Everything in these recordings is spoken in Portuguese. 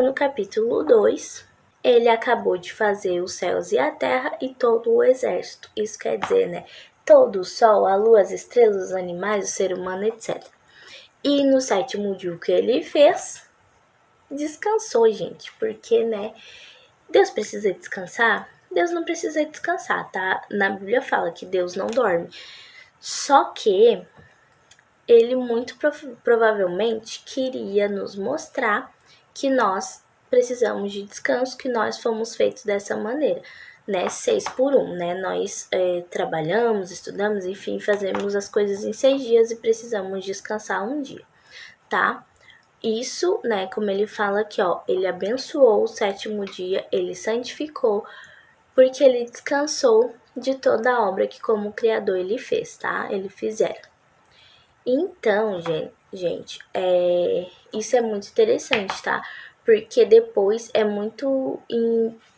No capítulo 2, ele acabou de fazer os céus e a terra e todo o exército. Isso quer dizer, né? Todo o sol, a lua, as estrelas, os animais, o ser humano, etc. E no 7º dia, o que ele fez? Descansou, gente. Porque, né? Deus precisa descansar? Deus não precisa descansar, tá? Na Bíblia fala que Deus não dorme. Só que ele muito provavelmente queria nos mostrar que nós precisamos de descanso, que nós fomos feitos dessa maneira, né? 6x1, né? Nós trabalhamos, estudamos, enfim, fazemos as coisas em 6 dias e precisamos descansar um dia, tá? Isso, né, como ele fala aqui, ó, ele abençoou o 7º dia, ele santificou, porque ele descansou de toda a obra que como Criador ele fez, tá? Ele fizera. Então, gente, isso é muito interessante, tá? Porque depois é muito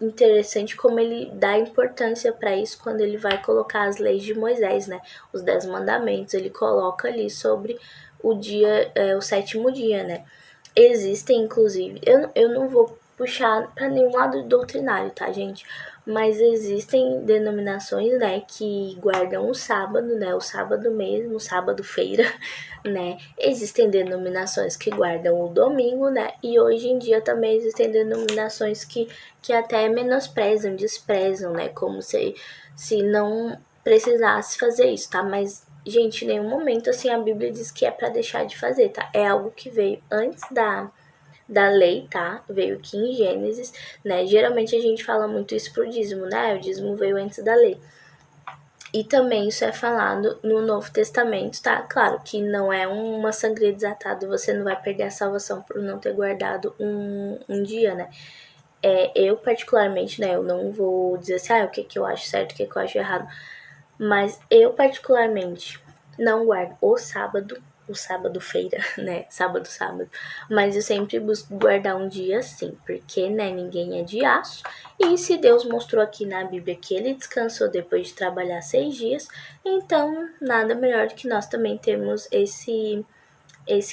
interessante como ele dá importância para isso quando ele vai colocar as leis de Moisés, né? Os 10 mandamentos, ele coloca ali sobre o dia, o 7º dia, né? Existem, inclusive, eu não vou puxar para nenhum lado doutrinário, tá, gente? Mas existem denominações, né, que guardam o sábado, né, o sábado mesmo, o sábado-feira, né? Existem denominações que guardam o domingo, né? E hoje em dia também existem denominações que até menosprezam, desprezam, né? Como se não precisasse fazer isso, tá? Mas gente, em nenhum momento, assim, a Bíblia diz que é para deixar de fazer, tá? É algo que veio antes da lei, tá? Veio aqui em Gênesis, né? Geralmente a gente fala muito isso pro dízimo, né? O dízimo veio antes da lei. E também isso é falado no Novo Testamento, tá? Claro que não é uma sangria desatada, você não vai perder a salvação por não ter guardado um dia, né? Eu particularmente, né, eu não vou dizer assim, o que eu acho certo, o que eu acho errado, mas eu particularmente não guardo o sábado-feira, né, sábado, mas eu sempre busco guardar um dia assim, porque, né, ninguém é de aço, e se Deus mostrou aqui na Bíblia que ele descansou depois de trabalhar 6 dias, então nada melhor do que nós também termos esse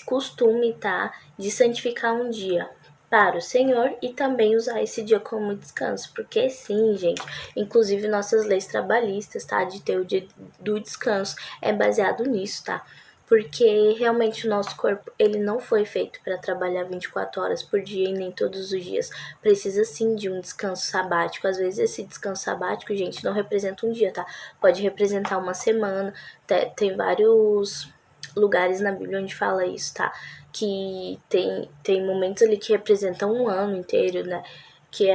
costume, tá, de santificar um dia para o Senhor e também usar esse dia como descanso, porque sim, gente, inclusive nossas leis trabalhistas, tá, de ter o dia do descanso é baseado nisso, tá? Porque realmente o nosso corpo, ele não foi feito para trabalhar 24 horas por dia e nem todos os dias. Precisa sim de um descanso sabático. Às vezes esse descanso sabático, gente, não representa um dia, tá? Pode representar uma semana. Tem vários lugares na Bíblia onde fala isso, tá? Que tem momentos ali que representam um ano inteiro, né? Que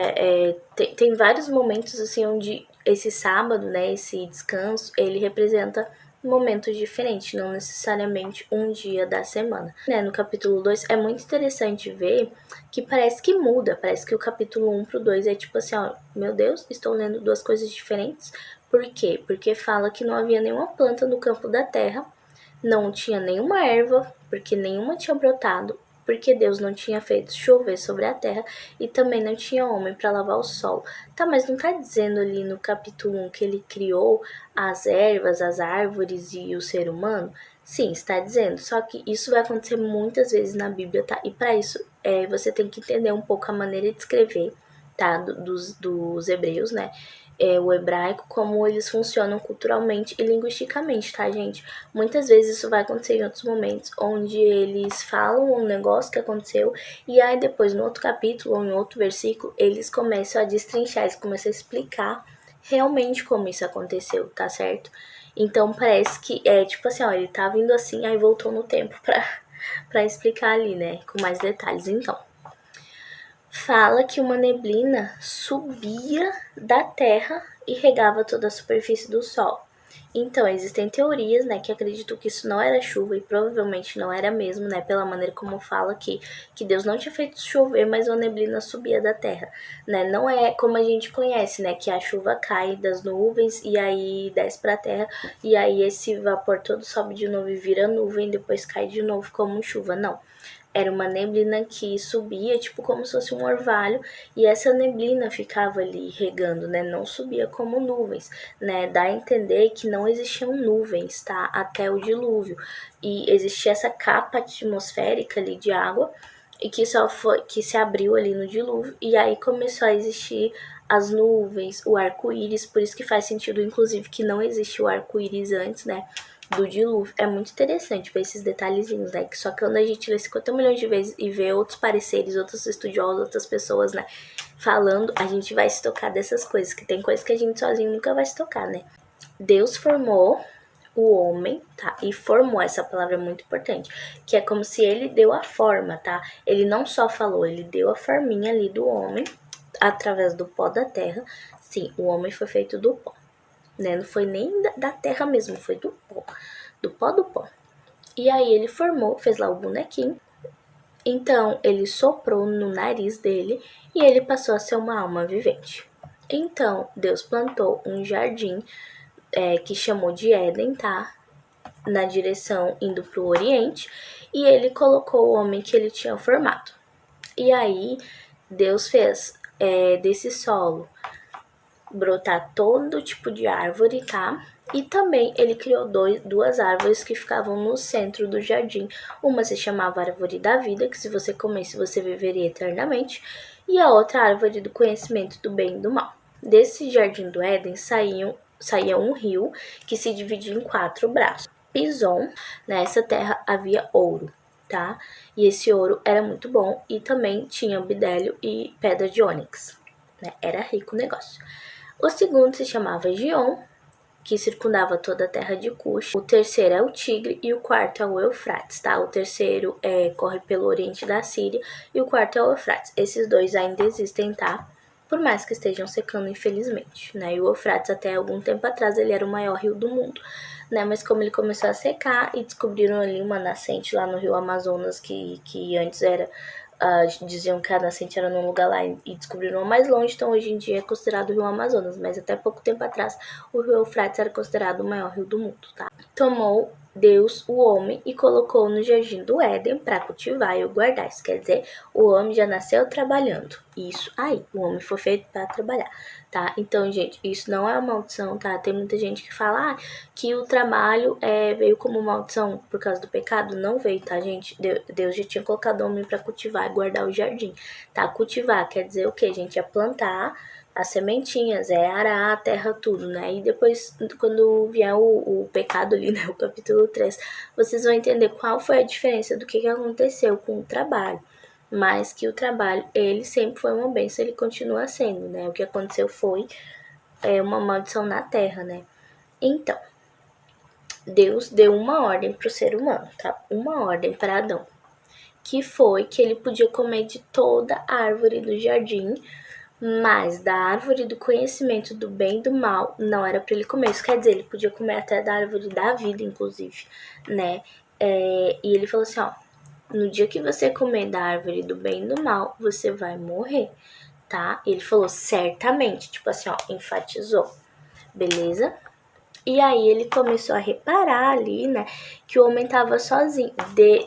tem vários momentos, assim, onde esse sábado, né? Esse descanso, ele representa momentos diferentes, não necessariamente um dia da semana. Né, no capítulo 2 é muito interessante ver que parece que muda, parece que o capítulo 1 pro 2 é tipo assim, ó, meu Deus, estou lendo duas coisas diferentes. Por quê? Porque fala que não havia nenhuma planta no campo da terra, não tinha nenhuma erva, porque nenhuma tinha brotado, porque Deus não tinha feito chover sobre a terra e também não tinha homem para lavar o solo. Tá, mas não tá dizendo ali no capítulo 1 que ele criou as ervas, as árvores e o ser humano? Sim, está dizendo, só que isso vai acontecer muitas vezes na Bíblia, tá? E para isso você tem que entender um pouco a maneira de escrever, tá? Dos hebreus, né? O hebraico, como eles funcionam culturalmente e linguisticamente, tá, gente? Muitas vezes isso vai acontecer em outros momentos, onde eles falam um negócio que aconteceu e aí depois, no outro capítulo ou em outro versículo, eles começam a destrinchar, eles começam a explicar realmente como isso aconteceu, tá certo? Então parece que tipo assim, ó, ele tá vindo assim, aí voltou no tempo pra explicar ali, né, com mais detalhes. Então, fala que uma neblina subia da terra e regava toda a superfície do sol. Então, existem teorias, né, que acreditam que isso não era chuva e provavelmente não era mesmo, né, pela maneira como fala aqui, que Deus não tinha feito chover, mas uma neblina subia da terra, né? Não é como a gente conhece, né, que a chuva cai das nuvens e aí desce para a terra e aí esse vapor todo sobe de novo e vira nuvem, depois cai de novo como chuva, não. Era uma neblina que subia, tipo como se fosse um orvalho, e essa neblina ficava ali regando, né? Não subia como nuvens, né? Dá a entender que não existiam nuvens, tá? Até o dilúvio. E existia essa capa atmosférica ali de água, e que só foi que se abriu ali no dilúvio, e aí começou a existir as nuvens, o arco-íris, por isso que faz sentido, inclusive, que não existiu o arco-íris antes, né, do dilúvio. É muito interessante ver esses detalhezinhos, né, que só quando a gente lê 50 milhões de vezes e vê outros pareceres, outros estudiosos, outras pessoas, né, falando, a gente vai se tocar dessas coisas, que tem coisas que a gente sozinho nunca vai se tocar, né. Deus formou o homem, tá? E formou, essa palavra é muito importante, que é como se ele deu a forma, tá? Ele não só falou, ele deu a forminha ali do homem, através do pó da terra. Sim, o homem foi feito do pó, né? Não foi nem da terra mesmo, foi do pó do pó. E aí ele formou, fez lá o bonequinho. Então ele soprou no nariz dele e ele passou a ser uma alma vivente. Então Deus plantou um jardim que chamou de Éden, tá? Na direção indo para o Oriente, e ele colocou o homem que ele tinha formado. E aí Deus fez desse solo brotar todo tipo de árvore, tá? E também ele criou duas árvores que ficavam no centro do jardim. Uma se chamava Árvore da Vida, que se você comesse você viveria eternamente, e a outra árvore do conhecimento do bem e do mal. Desse jardim do Éden saía um rio que se dividia em 4 braços. Pison, nessa terra havia ouro, tá? E esse ouro era muito bom e também tinha bidélio e pedra de ônix, né? Era rico o negócio. O segundo se chamava Gion, que circundava toda a terra de Cush. O terceiro é o Tigre e o quarto é o Eufrates, tá? O terceiro corre pelo oriente da Síria e o quarto é o Eufrates. Esses dois ainda existem, tá? Por mais que estejam secando, infelizmente, né? E o Eufrates, até algum tempo atrás, ele era o maior rio do mundo, né? Mas como ele começou a secar e descobriram ali uma nascente lá no rio Amazonas, que antes era... diziam que a nascente era num lugar lá e descobriram uma mais longe, então hoje em dia é considerado o rio Amazonas, mas até pouco tempo atrás o rio Eufrates era considerado o maior rio do mundo, tá? Tomou Deus o homem e colocou no jardim do Éden para cultivar e o guardar. Isso quer dizer, o homem já nasceu trabalhando. Isso aí, o homem foi feito para trabalhar, tá? Então, gente, isso não é uma maldição, tá? Tem muita gente que fala que o trabalho veio como maldição por causa do pecado. Não veio, tá, gente? Deus já tinha colocado o homem para cultivar e guardar o jardim, tá? Cultivar quer dizer o quê, gente? É plantar as sementinhas, arar a terra, tudo, né? E depois, quando vier o pecado ali, né? O capítulo 3, vocês vão entender qual foi a diferença do que aconteceu com o trabalho. Mas que o trabalho, ele sempre foi uma bênção, ele continua sendo, né? O que aconteceu foi uma maldição na terra, né? Então, Deus deu uma ordem para o ser humano, tá? Uma ordem para Adão, que foi que ele podia comer de toda a árvore do jardim, mas da árvore do conhecimento do bem e do mal não era para ele comer. Isso quer dizer, ele podia comer até da árvore da vida, inclusive, né? E ele falou assim, no dia que você comer da árvore do bem e do mal, você vai morrer, tá? Ele falou certamente, tipo assim, enfatizou, beleza? E aí ele começou a reparar ali, né, que o homem tava sozinho.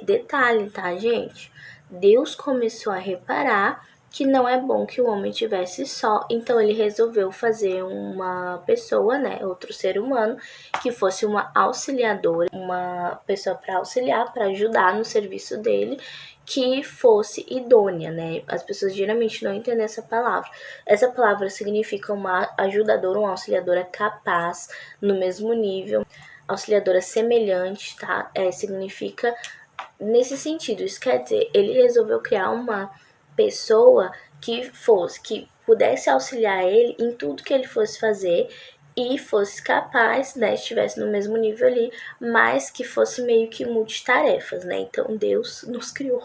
Detalhe, tá, gente? Deus começou a reparar que não é bom que o homem tivesse só, então ele resolveu fazer uma pessoa, né, outro ser humano, que fosse uma auxiliadora, uma pessoa para auxiliar, para ajudar no serviço dele, que fosse idônea, né? As pessoas geralmente não entendem essa palavra. Essa palavra significa uma ajudadora, uma auxiliadora capaz, no mesmo nível, auxiliadora semelhante, tá? Significa nesse sentido. Isso quer dizer, ele resolveu criar uma pessoa que pudesse auxiliar ele em tudo que ele fosse fazer e fosse capaz, né, estivesse no mesmo nível ali, mas que fosse meio que multitarefas, né? Então Deus nos criou.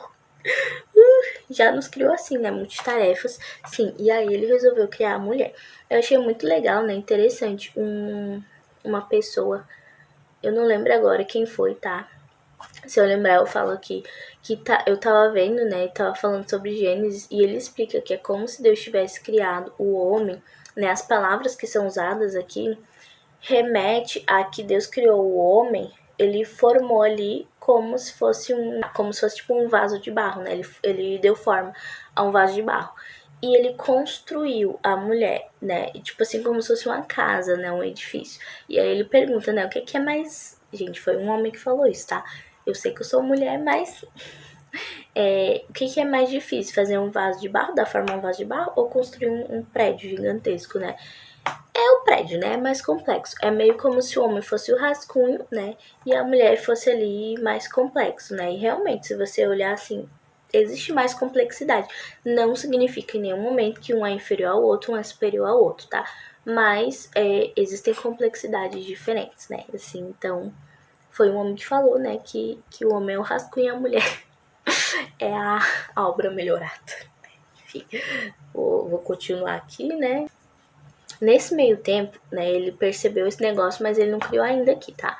Já nos criou assim, né? Multitarefas, sim. E aí ele resolveu criar a mulher. Eu achei muito legal, né? Interessante. Uma pessoa, eu não lembro agora quem foi, tá? Se eu lembrar, eu falo aqui eu tava vendo, né? Tava falando sobre Gênesis e ele explica que é como se Deus tivesse criado o homem, né? As palavras que são usadas aqui remete a que Deus criou o homem, ele formou ali como se fosse tipo um vaso de barro, né? Ele deu forma a um vaso de barro. E ele construiu a mulher, né? E, tipo assim, como se fosse uma casa, né? Um edifício. E aí ele pergunta, né? O que é mais... Gente, foi um homem que falou isso, tá? Eu sei que eu sou mulher, mas O que é mais difícil? Fazer um vaso de barro, dar forma a um vaso de barro, ou construir um prédio gigantesco, né? É o prédio, né? É mais complexo. É meio como se o homem fosse o rascunho, né? E a mulher fosse ali mais complexo, né? E realmente, se você olhar assim, existe mais complexidade. Não significa em nenhum momento que um é inferior ao outro, um é superior ao outro, tá? Mas existem complexidades diferentes, né? Assim, então, foi um homem que falou, né? Que o homem é o rascunho e a mulher é a obra melhorada. Enfim, vou continuar aqui, né? Nesse meio tempo, né, ele percebeu esse negócio, mas ele não criou ainda aqui, tá?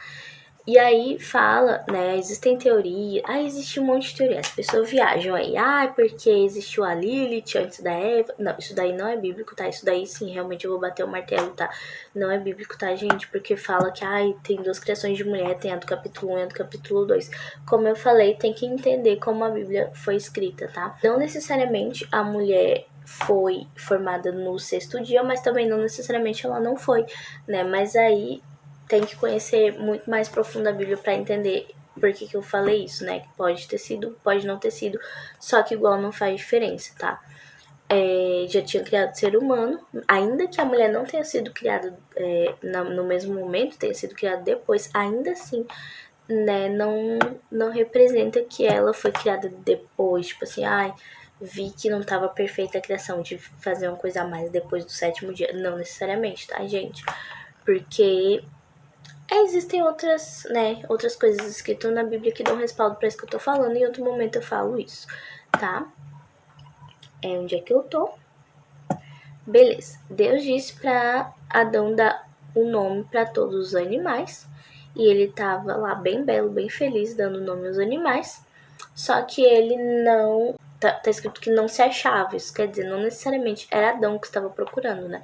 E aí fala, né, existem teorias, existe um monte de teoria, as pessoas viajam aí, porque existiu a Lilith antes da Eva. Não, isso daí não é bíblico, tá? Isso daí sim, realmente eu vou bater o martelo, tá? Não é bíblico, tá, gente? Porque fala que, tem duas criações de mulher, tem a do capítulo 1 e a do capítulo 2. Como eu falei, tem que entender como a Bíblia foi escrita, tá? Não necessariamente a mulher foi formada no sexto dia, mas também não necessariamente ela não foi, né? Mas aí tem que conhecer muito mais profundo a Bíblia para entender por que eu falei isso, né? Que pode ter sido, pode não ter sido, só que igual não faz diferença, tá? Já tinha criado ser humano, ainda que a mulher não tenha sido criada no mesmo momento, tenha sido criada depois, ainda assim, né, não representa que ela foi criada depois, tipo assim, vi que não estava perfeita a criação de fazer uma coisa a mais depois do sétimo dia. Não necessariamente, tá, gente? Porque existem outras coisas escritas na Bíblia que dão respaldo para isso que eu tô falando, e em outro momento eu falo isso, tá? Onde é que eu tô? Beleza. Deus disse para Adão dar um nome para todos os animais, e ele tava lá bem belo, bem feliz, dando nome aos animais, só que ele não... Tá escrito que não se achava, isso quer dizer, não necessariamente era Adão que estava procurando, né?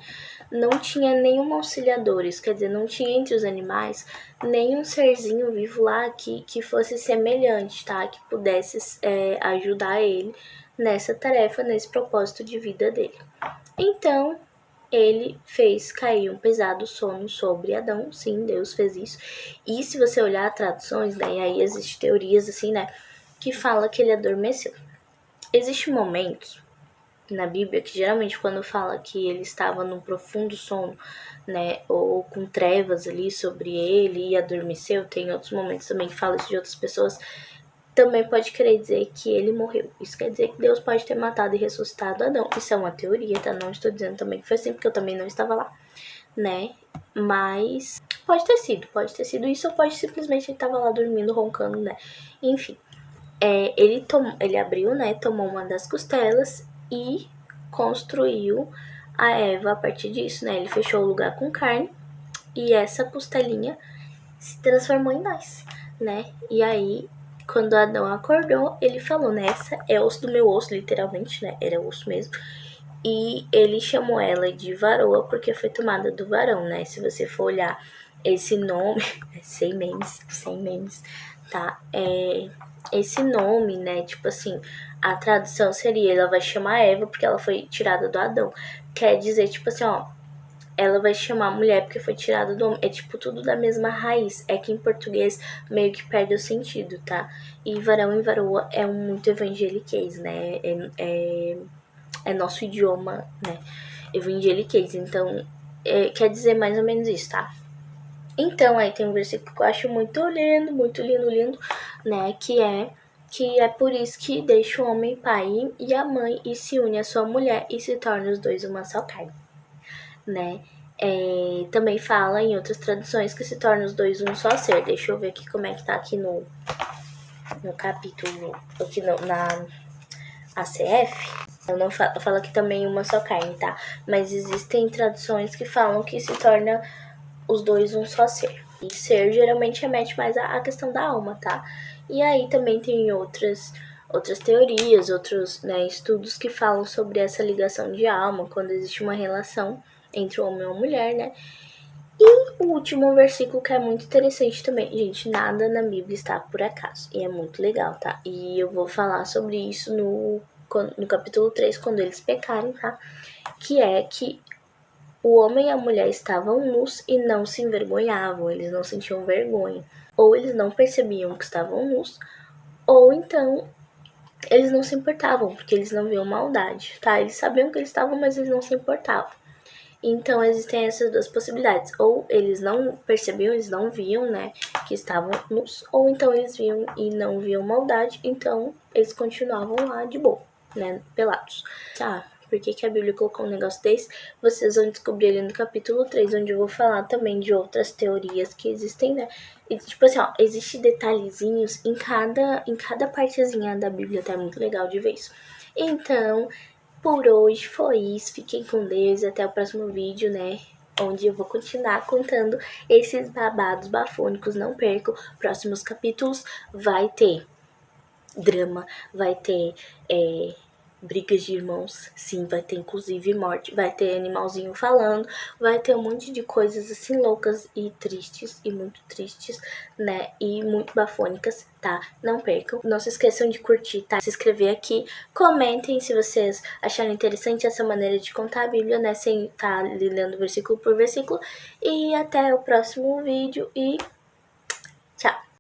Não tinha nenhum auxiliador, isso quer dizer, não tinha entre os animais nenhum serzinho vivo lá que fosse semelhante, tá? Que pudesse ajudar ele nessa tarefa, nesse propósito de vida dele. Então, ele fez cair um pesado sono sobre Adão. Sim, Deus fez isso. E se você olhar traduções, né, e aí existem teorias assim, né, que fala que ele adormeceu. Existem momentos na Bíblia que geralmente quando fala que ele estava num profundo sono, né, ou com trevas ali sobre ele e adormeceu, tem outros momentos também que fala isso de outras pessoas, também pode querer dizer que ele morreu. Isso quer dizer que Deus pode ter matado e ressuscitado Adão. Isso é uma teoria, tá? Não estou dizendo também que foi assim, porque eu também não estava lá, né? Mas pode ter sido isso, ou pode simplesmente ele estava lá dormindo, roncando, né? Enfim, ele abriu, né? Tomou uma das costelas e construiu a Eva a partir disso, né? Ele fechou o lugar com carne e essa costelinha se transformou em nós, né? E aí, quando Adão acordou, ele falou, né? Essa é osso do meu osso, literalmente, né? Era osso mesmo. E ele chamou ela de varoa porque foi tomada do varão, né? Se você for olhar esse nome, sem memes, tá? Esse nome, né? Tipo assim, a tradução seria, ela vai chamar Eva porque ela foi tirada do Adão. Quer dizer, tipo assim, ó, ela vai chamar mulher porque foi tirada do homem. É tipo tudo da mesma raiz. É que em português meio que perde o sentido, tá? E varão e varoa é muito evangeliquez, né? É nosso idioma, né? Evangeliquez. Então, quer dizer mais ou menos isso, tá? Então, aí tem um versículo que eu acho muito lindo, né? Que é por isso que deixa o homem pai e a mãe e se une à sua mulher e se torna os dois uma só carne, né? Também fala em outras traduções que se torna os dois um só ser. Deixa eu ver aqui como é que tá aqui no capítulo, aqui na ACF. Não fala que também uma só carne, tá? Mas existem traduções que falam que se torna os dois um só ser. E ser geralmente remete mais à questão da alma, tá? E aí também tem outras teorias, outros, né, estudos que falam sobre essa ligação de alma, quando existe uma relação entre o homem e a mulher, né? E o último versículo que é muito interessante também. Gente, nada na Bíblia está por acaso. E é muito legal, tá? E eu vou falar sobre isso no capítulo 3, quando eles pecarem, tá? Que é que o homem e a mulher estavam nus e não se envergonhavam. Eles não sentiam vergonha. Ou eles não percebiam que estavam nus, ou então eles não se importavam, porque eles não viam maldade, tá? Eles sabiam que eles estavam, mas eles não se importavam. Então, existem essas duas possibilidades. Ou eles não percebiam, eles não viam, né, que estavam nus. Ou então eles viam e não viam maldade, então eles continuavam lá de boa, né, pelados. Tá, por que a Bíblia colocou um negócio desse? Vocês vão descobrir ali no capítulo 3, onde eu vou falar também de outras teorias que existem, né. E, tipo assim, ó, existe detalhezinhos em cada partezinha da Bíblia, tá? É muito legal de ver isso. Então, por hoje foi isso. Fiquem com Deus. Até o próximo vídeo, né? Onde eu vou continuar contando esses babados bafônicos. Não percam. Próximos capítulos vai ter drama, vai ter brigas de irmãos, sim, vai ter inclusive morte, vai ter animalzinho falando, vai ter um monte de coisas assim loucas e tristes, e muito tristes, né, e muito bafônicas, tá? Não percam, não se esqueçam de curtir, tá? Se inscrever aqui, comentem se vocês acharam interessante essa maneira de contar a Bíblia, né, sem estar lendo versículo por versículo, e até o próximo vídeo e tchau!